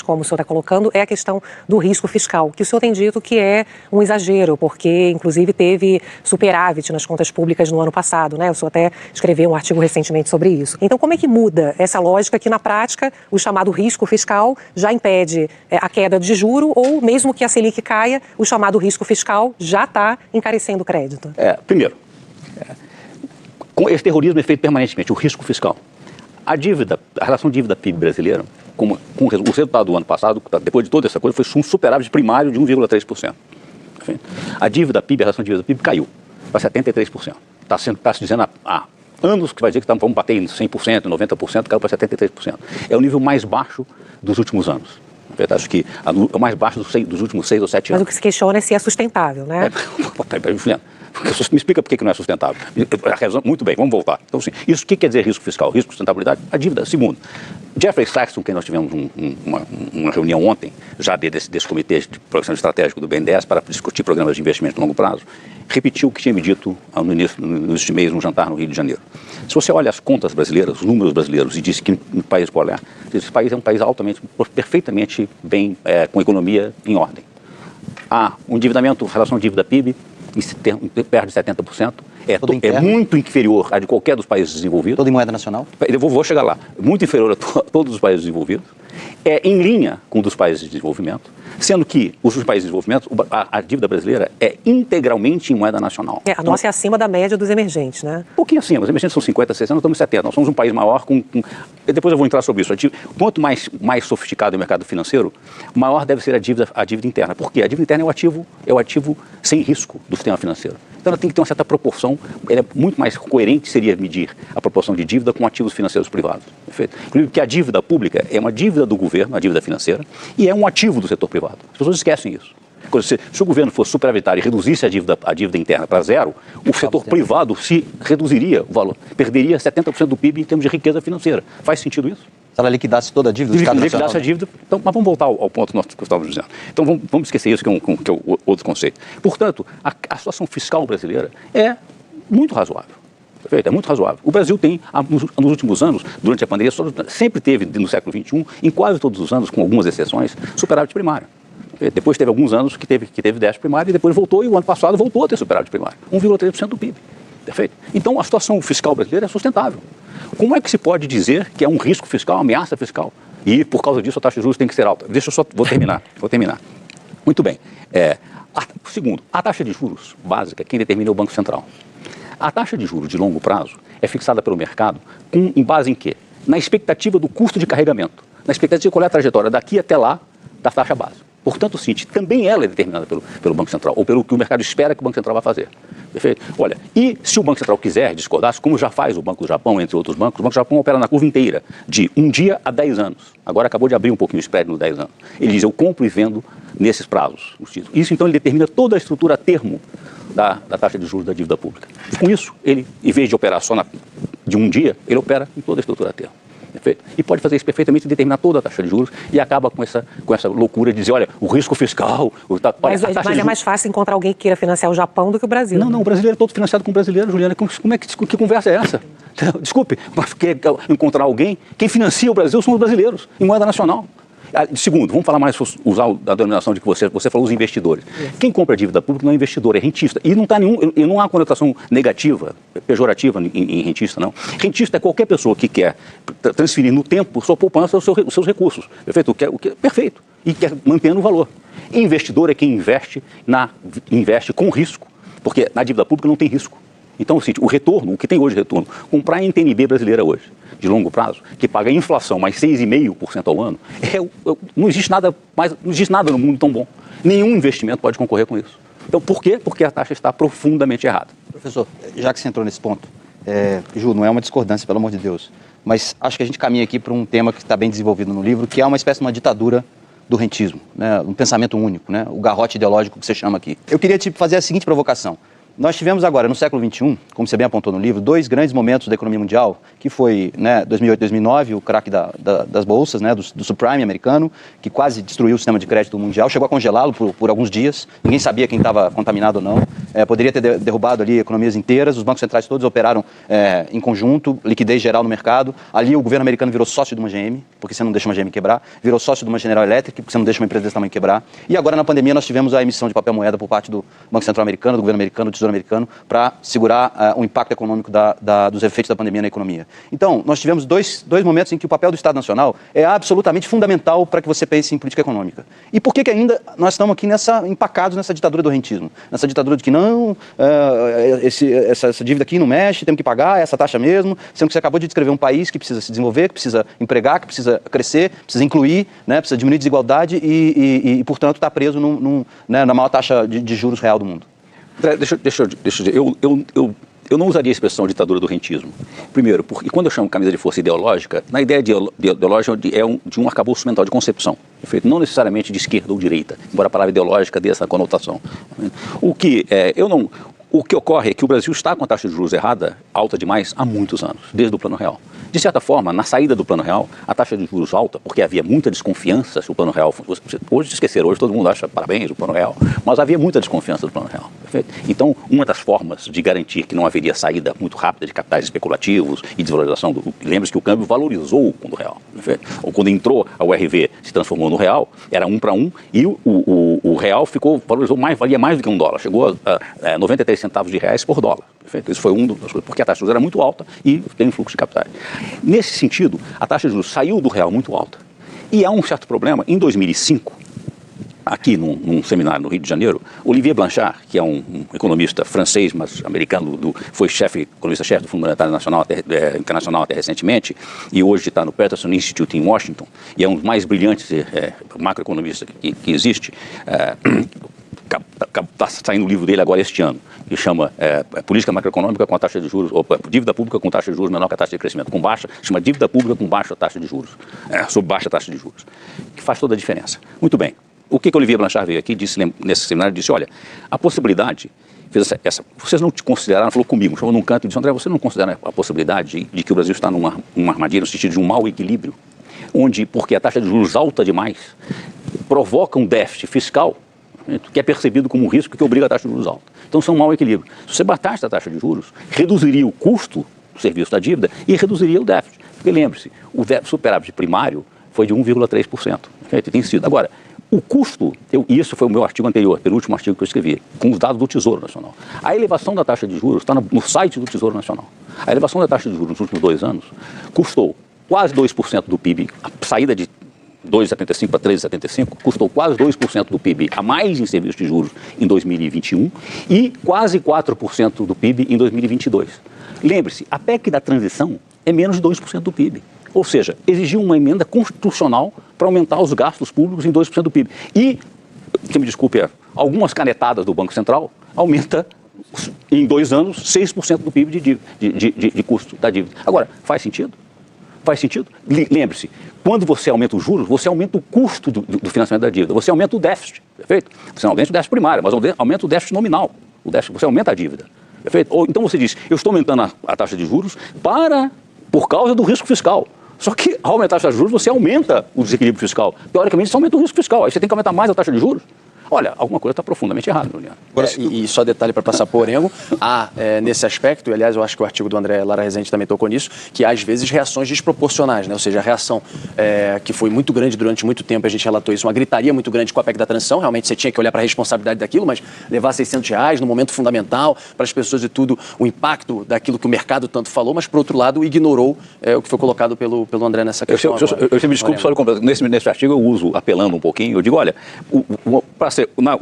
Como o senhor está colocando, é a questão do risco fiscal, que o senhor tem dito que é um exagero, porque inclusive teve superávit nas contas públicas no ano passado, né? O senhor até escreveu um artigo recentemente sobre isso. Então, como é que muda essa lógica que, na prática, o chamado risco fiscal já impede a queda de juro, ou mesmo que a Selic caia, o chamado risco fiscal já está encarecendo o crédito? Primeiro, com esse terrorismo é feito permanentemente, o risco fiscal. A relação dívida-PIB brasileira, com o resultado do ano passado, depois de toda essa coisa, foi um superávit primário de 1,3%. A dívida-PIB, a relação dívida-PIB caiu para 73%. Está se dizendo há anos que vai dizer que vamos bater em 100%, 90%, caiu para 73%. É o nível mais baixo dos últimos anos. Acho que é o mais baixo dos últimos 6 ou 7 anos. Mas o que se questiona é se é sustentável, né? Me explica por que não é sustentável. Muito bem, vamos voltar. Então, assim, isso o que quer dizer risco fiscal? Risco de sustentabilidade? A dívida. Segundo, Jeffrey Sachs, com quem nós tivemos uma reunião ontem, já desse comitê de programação estratégico do BNDES para discutir programas de investimento de longo prazo, repetiu o que tinha me dito no início deste mês, num jantar no Rio de Janeiro. Se você olha as contas brasileiras, os números brasileiros, e diz que no país qual é, esse país é um país perfeitamente bem, com economia em ordem. Há um endividamento, relação dívida-PIB, perto de 70%, é muito inferior a de qualquer dos países desenvolvidos. Todo em moeda nacional? Eu vou chegar lá. Muito inferior a todos os países desenvolvidos. É em linha com os dos países de desenvolvimento, sendo que os países de desenvolvimento, a dívida brasileira é integralmente em moeda nacional. A nossa é acima da média dos emergentes, né? Um pouquinho acima. Os emergentes são 50, 60, nós estamos em 70. Nós somos um país maior Depois eu vou entrar sobre isso. Quanto mais sofisticado é o mercado financeiro, maior deve ser a dívida interna. Por quê? A dívida interna é o ativo sem risco do sistema financeiro. Então ela tem que ter uma certa proporção, é muito mais coerente seria medir a proporção de dívida com ativos financeiros privados. Perfeito? Inclusive que a dívida pública é uma dívida do governo, a dívida financeira, e é um ativo do setor privado. As pessoas esquecem isso. Se o governo fosse superavitário e reduzisse a dívida interna para zero, o setor privado se reduziria o valor, perderia 70% do PIB em termos de riqueza financeira. Faz sentido isso? Se ela liquidasse toda a dívida do Estado Nacional. Liquidasse a dívida. Então, mas vamos voltar ao ponto que nós estávamos dizendo. Então vamos esquecer isso, que é o outro conceito. Portanto, a situação fiscal brasileira é muito razoável. Perfeito? É muito razoável. O Brasil tem, nos últimos anos, durante a pandemia, sempre teve, no século XXI, em quase todos os anos, com algumas exceções, superávit primário. Depois teve alguns anos que teve déficit primário e depois voltou, e o ano passado voltou a ter superávit primário. 1,3% do PIB. Perfeito? Então a situação fiscal brasileira é sustentável. Como é que se pode dizer que é um risco fiscal, uma ameaça fiscal? E por causa disso a taxa de juros tem que ser alta. Vou terminar. Muito bem. Segundo, a taxa de juros básica, quem determina é o Banco Central. A taxa de juros de longo prazo é fixada pelo mercado em base em quê? Na expectativa do custo de carregamento, na expectativa de qual é a trajetória daqui até lá da taxa básica. Portanto, o CIT também ela é determinada pelo Banco Central, ou pelo que o mercado espera que o Banco Central vai fazer. Perfeito? Olha, e se o Banco Central quiser discordar, como já faz o Banco do Japão, entre outros bancos, o Banco do Japão opera na curva inteira, de 1 dia a 10 anos. Agora acabou de abrir um pouquinho o spread nos 10 anos. Ele diz, eu compro e vendo nesses prazos os títulos. Isso, então, ele determina toda a estrutura a termo da taxa de juros da dívida pública. Com isso, ele, em vez de operar só de 1 dia, ele opera em toda a estrutura a termo. Perfeito? E pode fazer isso perfeitamente, determinar toda a taxa de juros e acaba com essa loucura de dizer, olha, o risco fiscal... Mas é mais fácil encontrar alguém que queira financiar o Japão do que o Brasil. Não, o brasileiro é todo financiado com o brasileiro, Juliana. Que conversa é essa? Desculpe, mas quer encontrar alguém? Quem financia o Brasil são os brasileiros, em moeda nacional. Segundo, vamos falar mais, usar a denominação de que você falou, os investidores. Quem compra dívida pública não é investidor, é rentista. E não há conotação negativa, pejorativa em rentista, não. Rentista é qualquer pessoa que quer transferir no tempo sua poupança, os seus recursos. Perfeito? Perfeito. E quer manter no valor. Investidor é quem investe com risco, porque na dívida pública não tem risco. Então, o retorno, o que tem hoje retorno, comprar a NTN-B brasileira hoje, de longo prazo, que paga a inflação mais 6,5% ao ano, não existe nada no mundo tão bom. Nenhum investimento pode concorrer com isso. Então, por quê? Porque a taxa está profundamente errada. Professor, já que você entrou nesse ponto, Ju, não é uma discordância, pelo amor de Deus, mas acho que a gente caminha aqui para um tema que está bem desenvolvido no livro, que é uma espécie de uma ditadura do rentismo, né? Um pensamento único, né? O garrote ideológico que você chama aqui. Eu queria te fazer a seguinte provocação. Nós tivemos agora, no século XXI, como você bem apontou no livro, 2 grandes momentos da economia mundial, que foi 2008 e 2009, o craque das bolsas, do subprime americano, que quase destruiu o sistema de crédito mundial, chegou a congelá-lo por alguns dias, ninguém sabia quem estava contaminado ou não, poderia ter derrubado ali economias inteiras, os bancos centrais todos operaram em conjunto, liquidez geral no mercado, ali o governo americano virou sócio de uma GM, porque você não deixa uma GM quebrar, virou sócio de uma General Electric, porque você não deixa uma empresa desse tamanho quebrar, e agora na pandemia nós tivemos a emissão de papel moeda por parte do Banco Central americano, do governo americano, do Tesouro americano, para segurar o impacto econômico dos efeitos da pandemia na economia. Então, nós tivemos dois momentos em que o papel do Estado Nacional é absolutamente fundamental para que você pense em política econômica. E por que ainda nós estamos aqui empacados nessa ditadura do rentismo? Nessa ditadura de que não, essa dívida aqui não mexe, temos que pagar essa taxa mesmo, sendo que você acabou de descrever um país que precisa se desenvolver, que precisa empregar, que precisa crescer, precisa incluir, precisa diminuir a desigualdade e portanto, está preso na maior taxa de juros real do mundo. Deixa eu dizer, eu não usaria a expressão ditadura do rentismo. Primeiro, porque quando eu chamo camisa de força ideológica, na ideia ideológica de um arcabouço mental de concepção, feito não necessariamente de esquerda ou direita, embora a palavra ideológica dê essa conotação. O que ocorre é que o Brasil está com a taxa de juros errada, alta demais, há muitos anos, desde o Plano Real. De certa forma, na saída do Plano Real, a taxa de juros alta, porque havia muita desconfiança se o Plano Real... Hoje se esqueceram, hoje todo mundo acha parabéns o Plano Real, mas havia muita desconfiança do Plano Real. Perfeito? Então, uma das formas de garantir que não haveria saída muito rápida de capitais especulativos e desvalorização... Lembre-se que o câmbio valorizou o Real. Perfeito? Ou quando entrou a URV, se transformou no Real, era 1 para 1, e o Real valorizou mais, valia mais do que $1. Chegou a 93 centavos de reais por dólar. Perfeito? Isso foi um dos coisas, porque a taxa de juros era muito alta e tem fluxo de capitais. Nesse sentido, a taxa de juros saiu do real muito alta. E há um certo problema. Em 2005, aqui num seminário no Rio de Janeiro, Olivier Blanchard, que é um economista francês, mas americano, foi economista-chefe do Fundo Monetário Internacional até recentemente, e hoje está no Peterson Institute em Washington, e é um dos mais brilhantes macroeconomistas que existe. Está saindo o livro dele agora este ano, que chama Política Macroeconômica com a taxa de juros, ou Dívida Pública com taxa de juros menor que a taxa de crescimento, chama Dívida Pública com baixa taxa de juros, sob baixa taxa de juros, que faz toda a diferença. Muito bem. O que Olivier Blanchard veio aqui, disse nesse seminário, disse, olha, a possibilidade, vocês não te consideraram, falou comigo, chamou num canto e disse, André, você não considera a possibilidade de que o Brasil está numa armadilha no sentido de um mau equilíbrio, porque a taxa de juros alta demais provoca um déficit fiscal que é percebido como um risco que obriga a taxa de juros alta. Então, isso é um mau equilíbrio. Se você batasse a taxa de juros, reduziria o custo do serviço da dívida e reduziria o déficit. Porque lembre-se, o superávit primário foi de 1,3%. Tem sido. Agora, o custo, e isso foi o meu artigo anterior, penúltimo artigo que eu escrevi, com os dados do Tesouro Nacional. A elevação da taxa de juros está no site do Tesouro Nacional. A elevação da taxa de juros nos últimos 2 anos custou quase 2% do PIB, a saída de 2,75 para 3,75, custou quase 2% do PIB a mais em serviços de juros em 2021 e quase 4% do PIB em 2022. Lembre-se, a PEC da transição é menos de 2% do PIB. Ou seja, exigiu uma emenda constitucional para aumentar os gastos públicos em 2% do PIB. E, se me desculpe, algumas canetadas do Banco Central aumenta em 2 anos 6% do PIB de custo da dívida. Agora, faz sentido? Faz sentido? Lembre-se, quando você aumenta os juros, você aumenta o custo do financiamento da dívida, você aumenta o déficit, perfeito? Você não aumenta o déficit primário, mas aumenta o déficit nominal, você aumenta a dívida, perfeito? Ou, então você diz, eu estou aumentando a taxa de juros por causa do risco fiscal. Só que ao aumentar a taxa de juros, você aumenta o desequilíbrio fiscal. Teoricamente, você aumenta o risco fiscal, aí você tem que aumentar mais a taxa de juros. Olha, alguma coisa está profundamente errada, Juliano. E só detalhe para passar por Orengo, há nesse aspecto, e aliás eu acho que o artigo do André Lara Rezende também tocou nisso, que há às vezes reações desproporcionais, né? Ou seja, a reação que foi muito grande durante muito tempo, a gente relatou isso, uma gritaria muito grande com a PEC da transição, realmente você tinha que olhar para a responsabilidade daquilo, mas levar R$600 no momento fundamental para as pessoas e tudo, o impacto daquilo que o mercado tanto falou, mas por outro lado ignorou o que foi colocado pelo André nessa questão. Eu me desculpe, só nesse artigo eu uso, apelando um pouquinho, eu digo, olha,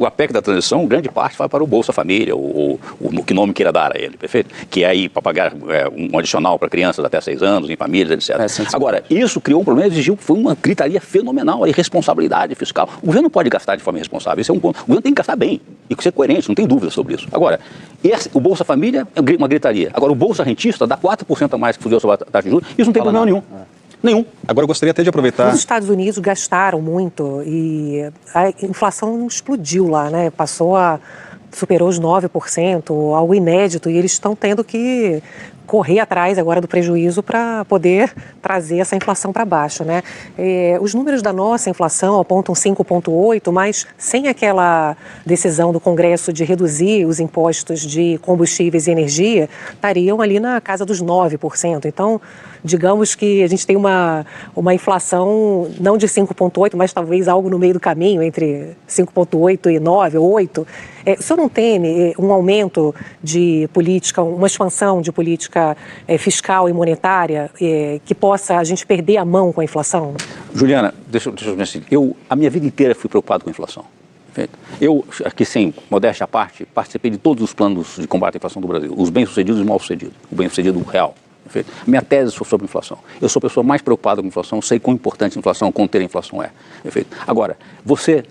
a PEC da transição, grande parte vai para o Bolsa Família, o que nome queira dar a ele, perfeito? Que é aí para pagar um adicional para crianças até 6 anos, em famílias, etc. Agora, isso criou um problema, foi uma gritaria fenomenal, a irresponsabilidade fiscal. O governo não pode gastar de forma irresponsável, esse é um ponto. O governo tem que gastar bem e ser coerente, não tem dúvida sobre isso. Agora, o Bolsa Família é uma gritaria. Agora, o Bolsa Rentista dá 4% a mais que fugiu sobre a taxa de juros, isso não tem problema nenhum. Nenhum. Agora eu gostaria até de aproveitar... Os Estados Unidos gastaram muito e a inflação explodiu lá, né? Passou a superou os 9%, algo inédito, e eles estão tendo que correr atrás agora do prejuízo para poder trazer essa inflação para baixo, né? Os números da nossa inflação apontam 5,8%, mas sem aquela decisão do Congresso de reduzir os impostos de combustíveis e energia, estariam ali na casa dos 9%. Então, digamos que a gente tem uma inflação não de 5,8%, mas talvez algo no meio do caminho, entre 5,8% e 9% ou 8%. O senhor não teme um aumento de política, uma expansão de política fiscal e monetária que possa a gente perder a mão com a inflação? Juliana, deixa eu dizer assim, a minha vida inteira fui preocupado com a inflação. Eu, aqui sem modéstia à parte, participei de todos os planos de combate à inflação do Brasil, os bem-sucedidos e os mal-sucedidos, o bem-sucedido real. Minha tese foi sobre inflação. Eu sou a pessoa mais preocupada com a inflação, sei quão importante a inflação, conter a inflação é. Agora, você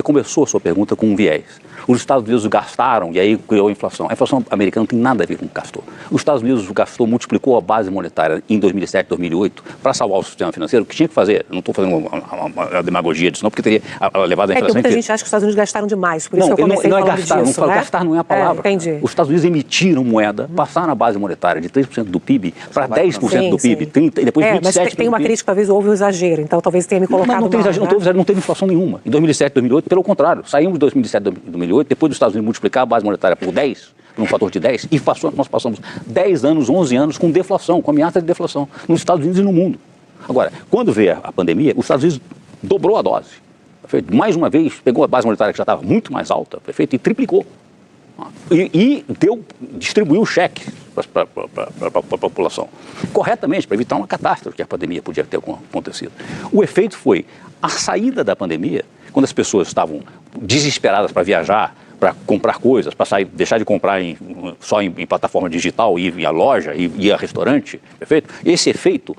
começou a sua pergunta com um viés. Os Estados Unidos gastaram e aí criou a inflação. A inflação americana não tem nada a ver com o que gastou. Os Estados Unidos gastou, multiplicou a base monetária em 2007, 2008 para salvar o sistema financeiro, o que tinha que fazer. Não estou fazendo uma demagogia disso, não, porque teria levado a inflação muita gente acha que os Estados Unidos gastaram demais, por isso que eu comecei falando disso. Gastar não é a palavra. Entendi. Os Estados Unidos emitiram moeda, passaram a base monetária de 3% do PIB para 10% do PIB, 30%, e depois 27% mas tem uma crítica, talvez houve um exagero, então talvez tenha me colocado não tem exagero, não teve inflação nenhuma. Em 2007, 2008, pelo contrário, saímos de 2007, 2008, depois dos Estados Unidos multiplicar a base monetária por 10, por um fator de 10, e nós passamos 10 anos, 11 anos com deflação, com ameaça de deflação, nos Estados Unidos e no mundo. Agora, quando veio a pandemia, os Estados Unidos dobrou a dose. Perfeito? Mais uma vez, pegou a base monetária que já estava muito mais alta, perfeito? E triplicou. E distribuiu o cheque para a população. Corretamente, para evitar uma catástrofe que a pandemia podia ter acontecido. O efeito foi a saída da pandemia, quando as pessoas estavam desesperadas para viajar, para comprar coisas, para sair, deixar de comprar só em plataforma digital, ir à loja, ir a restaurante, perfeito? Esse efeito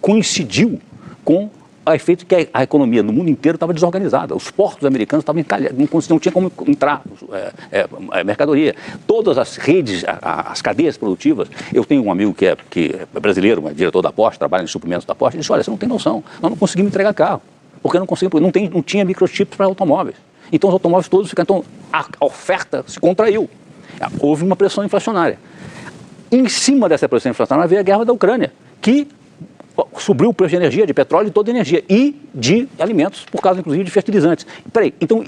coincidiu com o efeito que a economia no mundo inteiro estava desorganizada. Os portos americanos estavam encalhados, não tinha como entrar mercadoria. Todas as redes, as cadeias produtivas. Eu tenho um amigo que é brasileiro, diretor da Porsche, trabalha em suprimentos da Porsche, ele disse, olha, você não tem noção, nós não conseguimos entregar carro, porque não tinha microchips para automóveis. Então os automóveis todos ficaram, então a oferta se contraiu. Houve uma pressão inflacionária. Em cima dessa pressão inflacionária veio a guerra da Ucrânia, que subiu o preço de energia, de petróleo, de toda a energia e de alimentos, por causa inclusive de fertilizantes. Então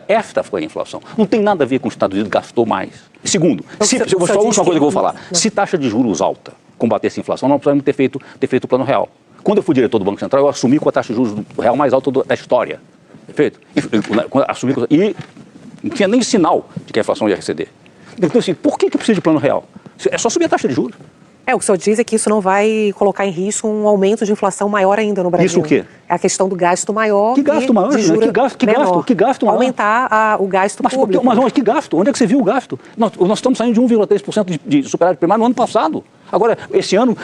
esta foi a inflação. Não tem nada a ver com os Estados Unidos gastou mais. Segundo, só a última coisa que eu vou falar, se taxa de juros alta combatesse a inflação, nós precisamos ter feito o plano real. Quando eu fui diretor do Banco Central, eu assumi com a taxa de juros real mais alta da história. Perfeito? E não tinha nem sinal de que a inflação ia receder. Então, assim, por que precisa de plano real? É só subir a taxa de juros. O que o senhor diz é que isso não vai colocar em risco um aumento de inflação maior ainda no Brasil. Isso o quê? É a questão do gasto maior. Que gasto maior? Que gasto maior? Aumentar o gasto público. Mas que gasto? Onde é que você viu o gasto? Nós estamos saindo de 1,3% de superávit primário no ano passado. Agora, esse ano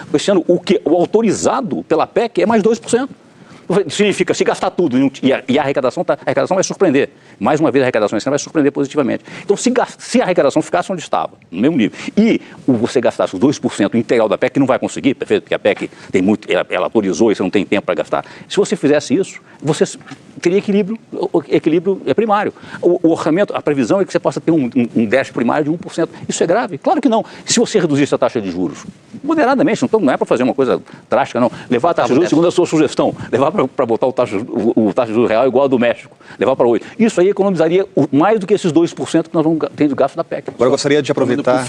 o autorizado pela PEC é mais 2%. Significa, se gastar tudo e a arrecadação vai surpreender. Mais uma vez, a arrecadação esse ano vai surpreender positivamente. Então, se a arrecadação ficasse onde estava, no mesmo nível, e você gastasse os 2% integral da PEC, que não vai conseguir, perfeito, porque a PEC tem muito, ela autorizou e você não tem tempo para gastar. Se você fizesse isso, você teria equilíbrio primário. O orçamento, a previsão é que você possa ter um déficit primário de 1%. Isso é grave? Claro que não. Se você reduzisse a taxa de juros, moderadamente, então não é para fazer uma coisa drástica, não. Levar a taxa de juros, segundo a sua sugestão, levar para botar o taxa de juros real igual ao do México, levar para 8%. Isso aí economizaria mais do que esses 2% que nós vamos ter de gasto da PEC. Agora eu gostaria de aproveitar,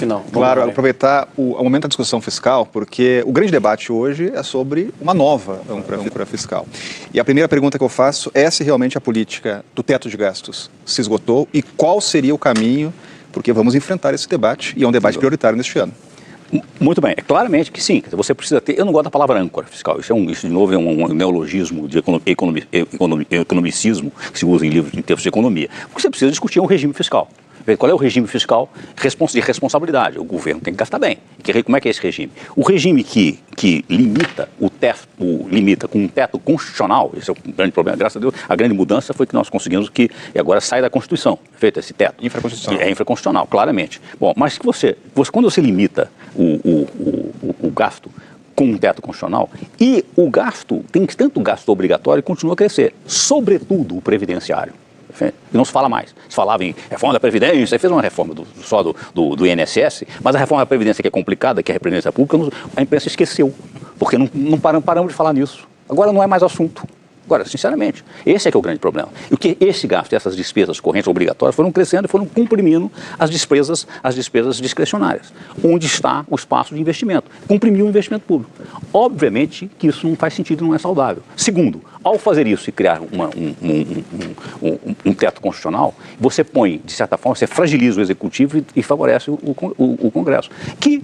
aproveitar o momento da discussão fiscal, porque o grande debate hoje é sobre uma nova âncora fiscal. E a primeira pergunta que eu faço é se realmente a política do teto de gastos se esgotou e qual seria o caminho, porque vamos enfrentar esse debate e é um debate prioritário neste ano. Muito bem, é claramente que sim, você precisa ter, eu não gosto da palavra âncora fiscal, isso de novo é um neologismo de economicismo que se usa em livros em termos de economia, porque você precisa discutir um regime fiscal. Qual é o regime fiscal de responsabilidade? O governo tem que gastar bem. Como é que é esse regime? O regime que limita limita com um teto constitucional, esse é o grande problema, graças a Deus, a grande mudança foi que nós conseguimos que agora sai da Constituição, feito esse teto. Infraconstitucional. É infraconstitucional, claramente. Bom, mas que quando você limita o gasto com um teto constitucional, e o gasto, tem tanto gasto obrigatório que continua a crescer, sobretudo o previdenciário. E não se fala mais. Se falava em reforma da Previdência, fez uma reforma só do INSS, mas a reforma da Previdência, que é complicada, que é a Previdência Pública, a imprensa esqueceu, porque não paramos de falar nisso. Agora não é mais assunto. Agora, sinceramente, esse é que é o grande problema. E o que esse gasto, essas despesas correntes obrigatórias foram crescendo e foram comprimindo as despesas discricionárias. Onde está o espaço de investimento? Comprimiu o investimento público. Obviamente que isso não faz sentido, não é saudável. Segundo, ao fazer isso e criar um teto constitucional, você põe, de certa forma, você fragiliza o executivo e favorece o Congresso. Que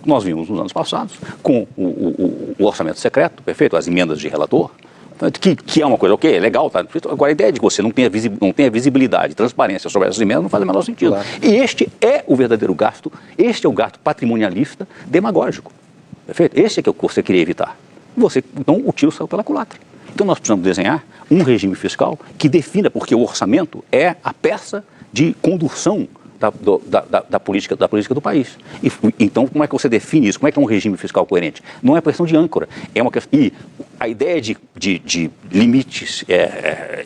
nós vimos nos anos passados, com o orçamento secreto, perfeito, as emendas de relator, que é uma coisa, ok, é legal, tá? Agora a ideia de que você não tenha visibilidade, transparência sobre essas emendas não faz o menor sentido. Claro. E este é o verdadeiro gasto, este é o gasto patrimonialista demagógico, perfeito? Esse é que você queria evitar. Então o tiro saiu pela culatra. Então nós precisamos desenhar um regime fiscal que defina, porque o orçamento é a peça de condução da política do país. Então, como é que você define isso? Como é que é um regime fiscal coerente? Não é questão de âncora. E a ideia de limites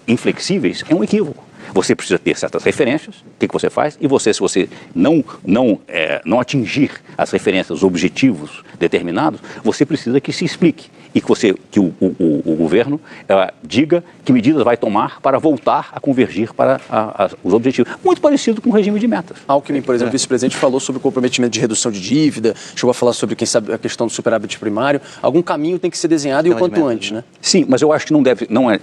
inflexíveis é um equívoco. Você precisa ter certas referências, o que você faz, e se você não atingir as referências, os objetivos determinados, você precisa que se explique e que o governo diga que medidas vai tomar para voltar a convergir para os objetivos. Muito parecido com o regime de metas. Alckmin, por exemplo, vice-presidente, falou sobre o comprometimento de redução de dívida, chegou a falar sobre, quem sabe, a questão do superávit primário. Algum caminho tem que ser desenhado e o quanto antes, né? Sim, mas eu acho que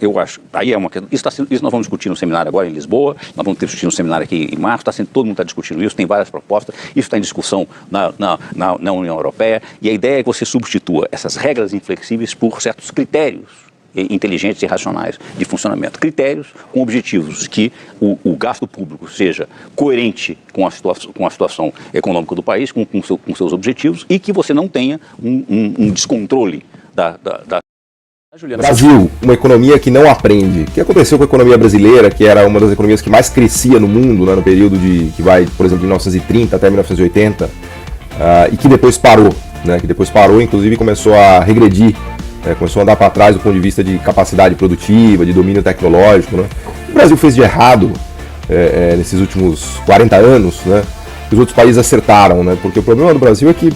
eu acho, aí é uma questão, isso nós vamos discutir no seminário agora em Lisboa, nós vamos discutir no seminário aqui em março, todo mundo está discutindo isso, tem várias propostas, isso está em discussão na União Europeia, e a ideia é que você substitua essas regras inflexíveis por certos critérios inteligentes e racionais de funcionamento. Critérios com objetivos que o gasto público seja coerente com a situação econômica do país, com seus objetivos, e que você não tenha um descontrole da Brasil, uma economia que não aprende. O que aconteceu com a economia brasileira, que era uma das economias que mais crescia no mundo, né, no período que vai, por exemplo, de 1930 até 1980, e que depois parou, né, inclusive começou a regredir, começou a andar para trás do ponto de vista de capacidade produtiva, de domínio tecnológico, né. O Brasil fez de errado nesses últimos 40 anos, né, que os outros países acertaram, né, porque o problema do Brasil é que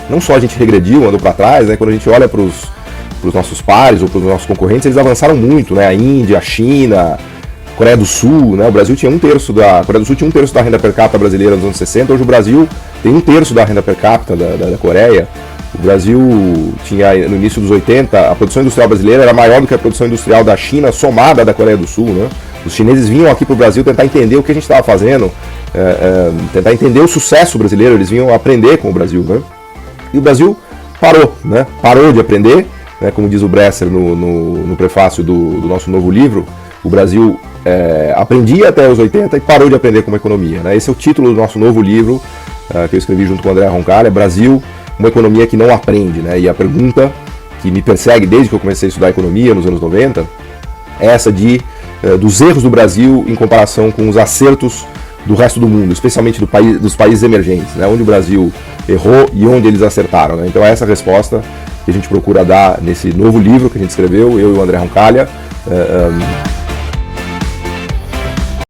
não só a gente regrediu, andou para trás, né, quando a gente olha para os nossos pares ou para os nossos concorrentes, eles avançaram muito, né? A Índia, a China, a Coreia do Sul, né? O Brasil tinha a Coreia do Sul tinha 1/3 da renda per capita brasileira nos anos 60, hoje o Brasil tem 1/3 da renda per capita da Coreia. O Brasil tinha, no início dos 80, a produção industrial brasileira era maior do que a produção industrial da China, somada à da Coreia do Sul, né? Os chineses vinham aqui para o Brasil tentar entender o que a gente estava fazendo, tentar entender o sucesso brasileiro, eles vinham aprender com o Brasil, né? E o Brasil parou, né? Parou de aprender. Como diz o Bresser no prefácio do nosso novo livro, o Brasil aprendia até os 80 e parou de aprender como economia. Né? Esse é o título do nosso novo livro, que eu escrevi junto com o André Roncalha, Brasil, uma economia que não aprende. Né? E a pergunta que me persegue desde que eu comecei a estudar economia nos anos 90 é essa dos erros do Brasil em comparação com os acertos do resto do mundo, especialmente dos países emergentes, né? Onde o Brasil errou e onde eles acertaram. Né? Então essa é a resposta que a gente procura dar nesse novo livro que a gente escreveu, eu e o André Roncalha.